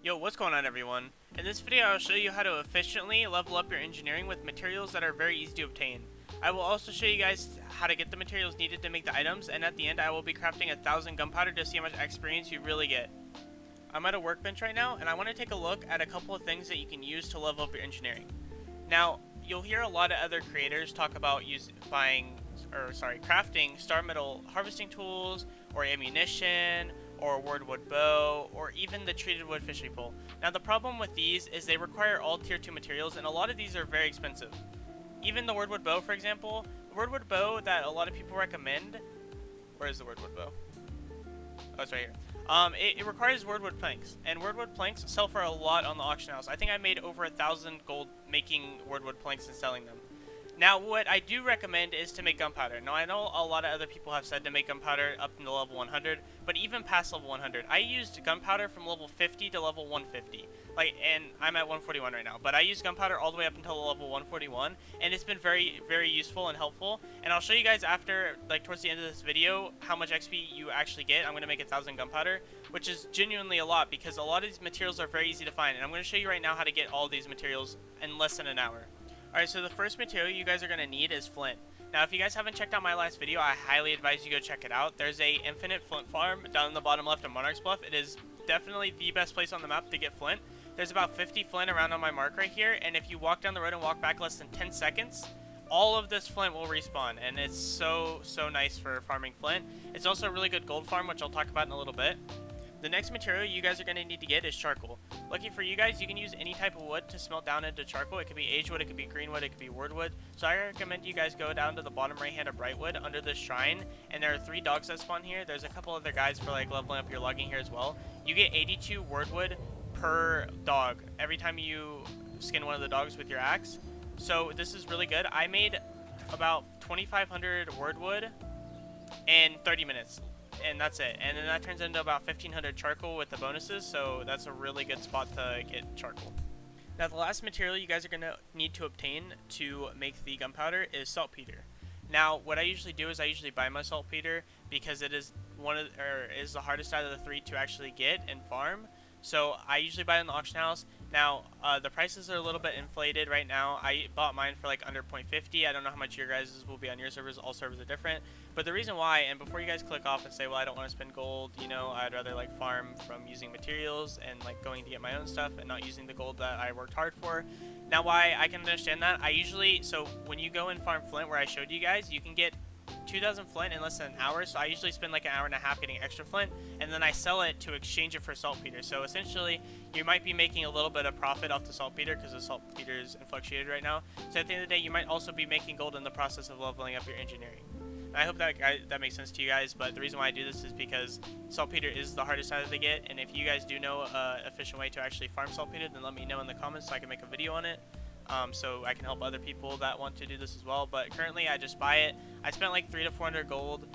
Yo, what's going on everyone? In this video I'll show you how to efficiently level up your engineering with materials that are very easy to obtain. I will also show you guys how to get the materials needed to make the items, and at the end I will be crafting 1,000 gunpowder to see how much experience you really get. I'm at a workbench right now and I want to take a look at a couple of things that you can use to level up your engineering. Now, you'll hear a lot of other creators talk about crafting star metal harvesting tools, or ammunition, or wordwood bow, or even the treated wood fishing pole. Now the problem with these is they require all tier 2 materials, and a lot of these are very expensive. Even the wordwood bow, for example, the wordwood bow that a lot of people recommend, where is the wordwood bow? Oh, it's right here. It requires wordwood planks, and wordwood planks sell for a lot on the auction house. I think I made over 1,000 gold making wordwood planks and selling them. Now, what I do recommend is to make gunpowder. Now, I know a lot of other people have said to make gunpowder up into level 100, but even past level 100. I used gunpowder from level 50 to level 150. And I'm at 141 right now, but I used gunpowder all the way up until level 141, and it's been very, very useful and helpful. And I'll show you guys after, towards the end of this video, how much XP you actually get. I'm going to make 1,000 gunpowder, which is genuinely a lot, because a lot of these materials are very easy to find, and I'm going to show you right now how to get all these materials in less than an hour. Alright, so the first material you guys are going to need is flint. Now, if you guys haven't checked out my last video, I highly advise you go check it out. There's a infinite flint farm down in the bottom left of Monarch's Bluff. It is definitely the best place on the map to get flint. There's about 50 flint around on my mark right here, and if you walk down the road and walk back less than 10 seconds, all of this flint will respawn, and it's so nice for farming flint. It's also a really good gold farm, which I'll talk about in a little bit. The next material you guys are going to need to get is charcoal. Lucky for you guys, you can use any type of wood to smelt down into charcoal. It could be aged wood, it could be green wood, it could be wordwood. So I recommend you guys go down to the bottom right hand of Brightwood under this shrine, and there are 3 dogs that spawn here. There's a couple other guys for leveling up your logging here as well. You get 82 wordwood per dog every time you skin one of the dogs with your axe. So this is really good. I made about 2,500 wordwood in 30 minutes. And that's it, and then that turns into about 1,500 charcoal with the bonuses, so that's a really good spot to get charcoal. Now the last material you guys are going to need to obtain to make the gunpowder is saltpeter. Now what I usually do is I usually buy my saltpeter because it is is the hardest out of the 3 to actually get and farm. So I usually buy it in the auction house. Now the prices are a little bit inflated right now. I bought mine for under 0.50. I don't know how much your guys' will be on your servers. All servers are different. But the reason why, and before you guys click off and say, well, I don't want to spend gold, I'd rather farm from using materials and going to get my own stuff and not using the gold that I worked hard for. Now why I can understand that, so when you go and farm flint where I showed you guys, you can get 2,000 flint in less than an hour, so I usually spend an hour and a half getting extra flint, and then I sell it to exchange it for saltpeter. So essentially, you might be making a little bit of profit off the saltpeter because the saltpeter is fluctuated right now. So at the end of the day, you might also be making gold in the process of leveling up your engineering. And I hope that makes sense to you guys, but the reason why I do this is because saltpeter is the hardest item to get, and if you guys do know an efficient way to actually farm saltpeter, then let me know in the comments so I can make a video on it. So I can help other people that want to do this as well. But currently I just buy it. I spent 300 to 400 gold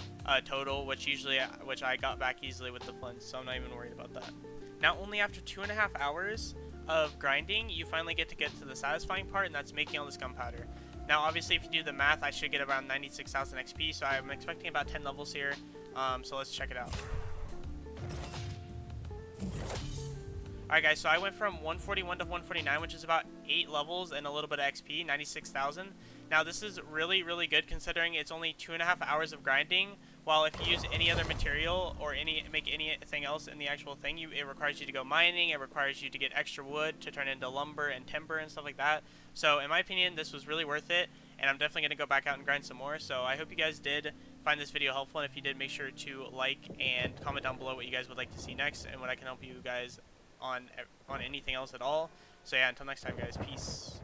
total, which I got back easily with the flint, so I'm not even worried about that. Now only after 2.5 hours of grinding, you finally get to the satisfying part, and that's making all this gunpowder. Now obviously if you do the math, I should get around 96,000 XP, so I'm expecting about 10 levels here. So let's check it out. Alright guys, so I went from 141 to 149, which is about 8 levels and a little bit of XP, 96,000. Now this is really good considering it's only 2.5 hours of grinding, while if you use any other material or make anything else in the actual thing, it requires you to go mining, it requires you to get extra wood to turn into lumber and timber and stuff like that. So in my opinion, this was really worth it, and I'm definitely going to go back out and grind some more. So I hope you guys did find this video helpful, and if you did, make sure to like and comment down below what you guys would like to see next and what I can help you guys on anything else at all. So yeah, until next time guys, peace.